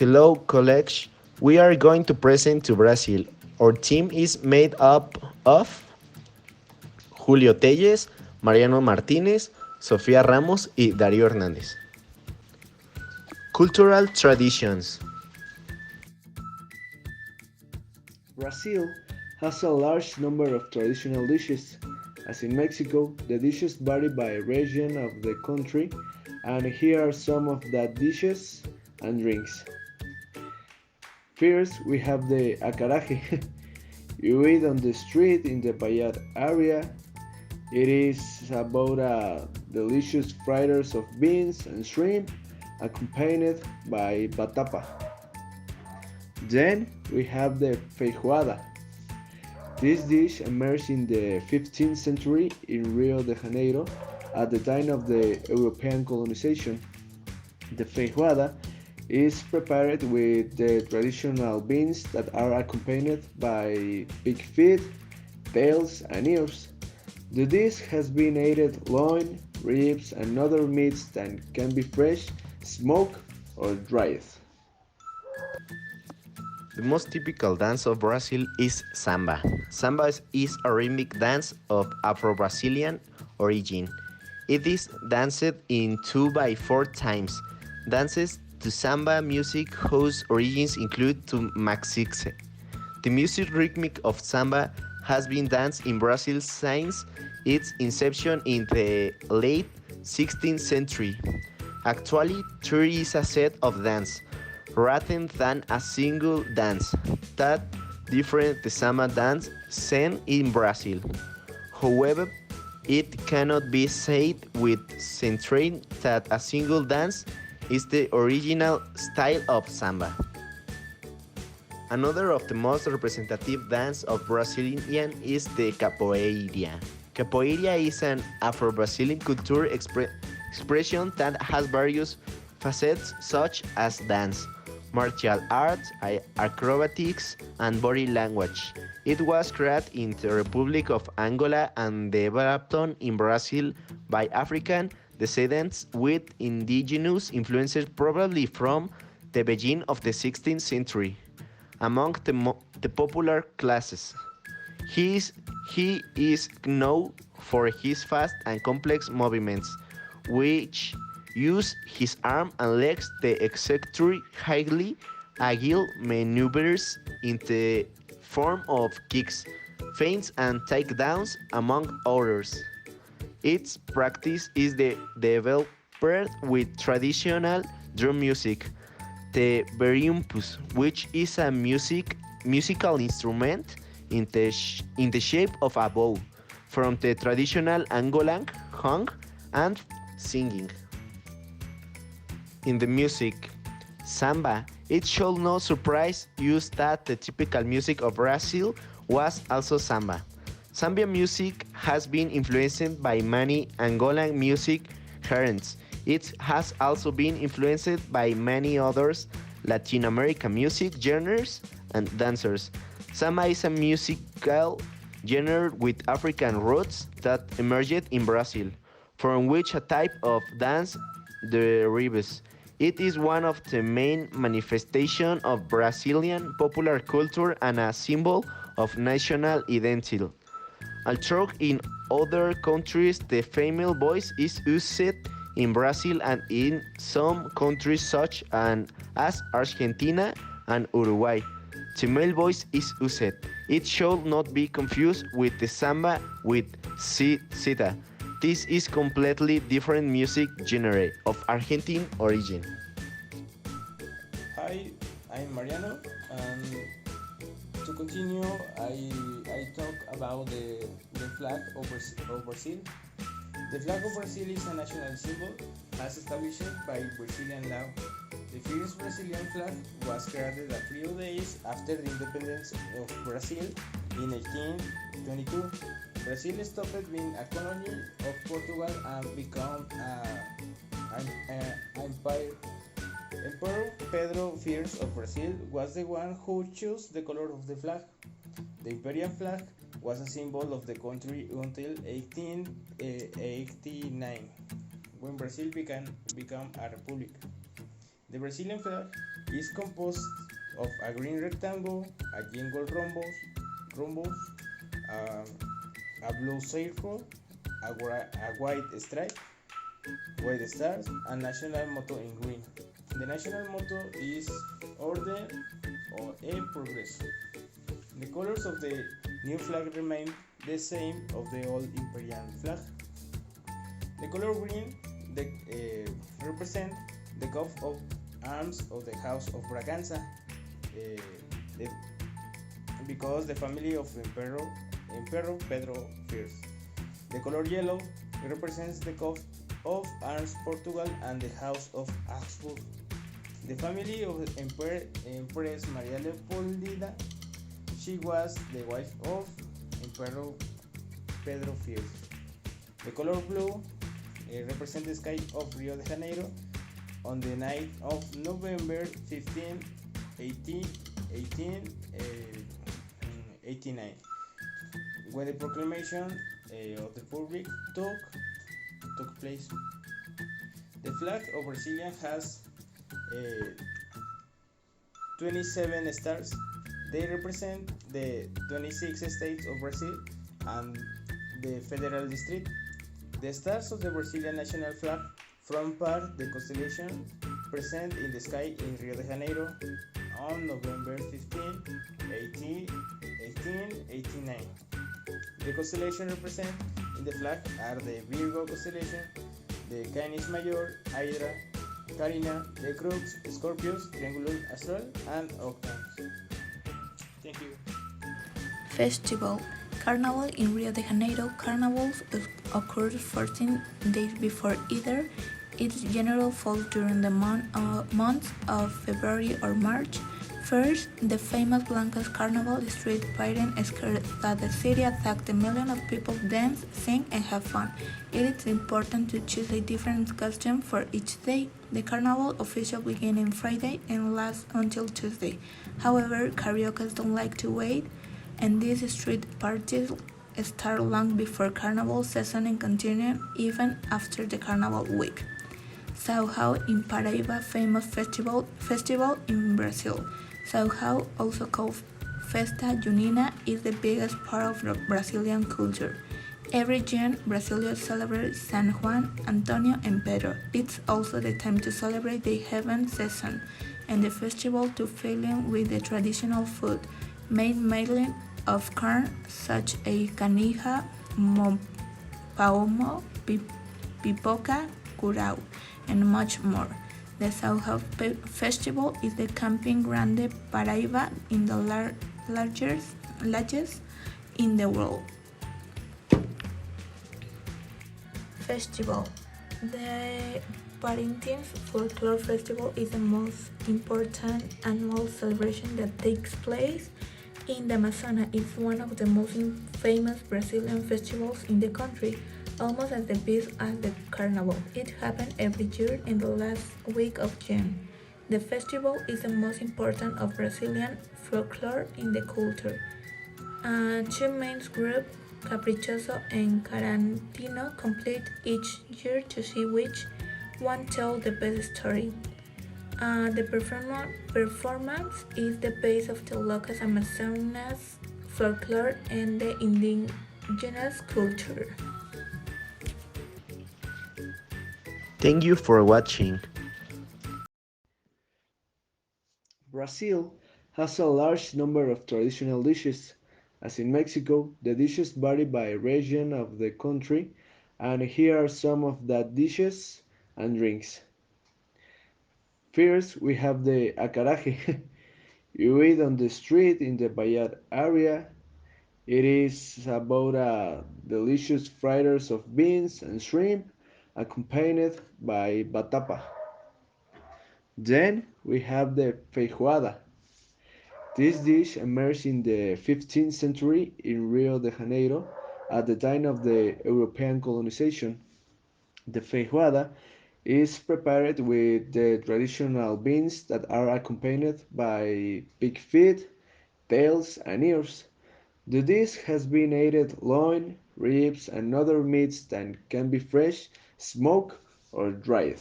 Hello, college. We are going to present to Brazil. Our team is made up of Julio Téllez, Mariano Martinez, Sofia Ramos y Darío Hernández. Cultural traditions. Brazil has a large number of traditional dishes. As in Mexico, the dishes vary by region of the country, and here are some of that dishes and drinks. First, we have the acaraje. You eat on the street in the Payat area. It is about a delicious fritters of beans and shrimp, accompanied by batapa. Then we have the feijoada. This dish emerged in the 15th century in Rio de Janeiro at the time of the European colonization. The feijoada is prepared with the traditional beans that are accompanied by pig feet, tails, and ears. The dish has been added loin, ribs, and other meats that can be fresh, smoked, or dried. The most typical dance of Brazil is samba. Samba is a rhythmic dance of Afro-Brazilian origin. It is danced in 2 by 4 times. Dances to samba music whose origins include to maxixe. The music rhythmic of samba has been danced in Brazil since its inception in the late 16th century. Actually, there is a set of dance rather than a single dance that different the samba dance seen in Brazil. However, it cannot be said with certainty that a single dance is the original style of samba. Another of the most representative dance of Brazilian is the capoeira. Capoeira is an Afro-Brazilian culture expression that has various facets such as dance, martial arts, acrobatics, and body language. It was created in the Republic of Angola and developed in Brazil by African descendants with indigenous influences probably from the Beijing of the 16th century. Among the popular classes, he is known for his fast and complex movements, which use his arm and legs to execute highly agile maneuvers in the form of kicks, feints, and takedowns, among others. Its practice is developed with traditional drum music, the beriumpus, which is a musical instrument in the shape of a bow, from the traditional Angolan hung and singing. In the music, samba, it should not surprise you that the typical music of Brazil was also samba. Samba music has been influenced by many Angolan music genres. It has also been influenced by many others Latin American music genres and dancers. Samba is a musical genre with African roots that emerged in Brazil, from which a type of dance derives. It is one of the main manifestations of Brazilian popular culture and a symbol of national identity. Although in other countries the female voice is used in Brazil and in some countries such as Argentina and Uruguay, the male voice is used. It should not be confused with the samba with zita. This is completely different music genre of Argentine origin. Hi, I'm Mariano, and to continue, I talk about the flag of Brazil. The flag of Brazil is a national symbol as established by Brazilian law. The first Brazilian flag was created a few days after the independence of Brazil in 1822. Brazil stopped being a colony of Portugal and became an empire. Emperor Pedro I of Brazil was the one who chose the color of the flag. The imperial flag was a symbol of the country until 1889, when Brazil became a republic. The Brazilian flag is composed of a green rectangle, a jingle rhombus, um, a blue circle, a white stripe, white stars, and national motto in green. The national motto is Orden or E Progreso. The colors of the new flag remain the same of the old imperial flag. The color green represent the coat of arms of the House of Braganza, the, because the family of Emperor Pedro I. The color yellow represents the coat of arms Portugal and the House of Habsburg. The family of Empress Maria Leopoldina, she was the wife of Emperor Pedro I. The color blue represents the sky of Rio de Janeiro on the night of November 15, 1889, when the proclamation of the Republic took place. The flag of Brazilian has 27 stars. They represent the 26 states of Brazil and the Federal District. The stars of the Brazilian national flag form part the constellation present in the sky in Rio de Janeiro on November 15, 1889. The constellation represented in the flag are the Virgo constellation, the Canis Major, Hydra, Carina, the Crux, Scorpius, Triangulum Astral, and Octans. Thank you. Festival. Carnival in Rio de Janeiro. Carnivals occurs 14 days before Easter. Its generally falls during the months of February or March. First, the famous Blancas Carnival street fighting scared that the city attacked a million of people dance, sing, and have fun. It is important to choose a different costume for each day. The carnival officially begins on Friday and lasts until Tuesday. However, karaoke don't like to wait, and these street parties start long before carnival season and continue even after the carnival week. São João in Paraíba, famous festival in Brazil. São João, also called Festa Junina, is the biggest part of Brazilian culture. Every June, Brazilians celebrate San Juan, Antonio, and Pedro. It's also the time to celebrate the heaven season and the festival to fill in with the traditional food, made mainly of corn, such as canija, paumo, pipoca, curau, and much more. The São João festival is the Camping Grande Paraíba in the largest in the world. Festival. The Martinez Folklore Festival is the most important annual celebration that takes place in the Amazonas. It's one of the most famous Brazilian festivals in the country, almost as big as the Carnival. It happens every year in the last week of June. The festival is the most important of Brazilian folklore in the culture. Two main groups, Caprichoso and Carantino, compete each year to see which one tells the best story. The performance is the base of the local Amazonas folklore and the indigenous culture. Thank you for watching. Brazil has a large number of traditional dishes. As in Mexico, the dishes vary by region of the country, and here are some of that dishes and drinks. First, we have the acaraje. You eat on the street in the Bayard area. It is about a delicious fritters of beans and shrimp, accompanied by batapa. Then we have the feijoada. This dish emerged in the 15th century in Rio de Janeiro at the time of the European colonization. The feijoada is prepared with the traditional beans that are accompanied by pig feet, tails, and ears. The dish has been added loin, ribs, and other meats that can be fresh, smoked, or dried.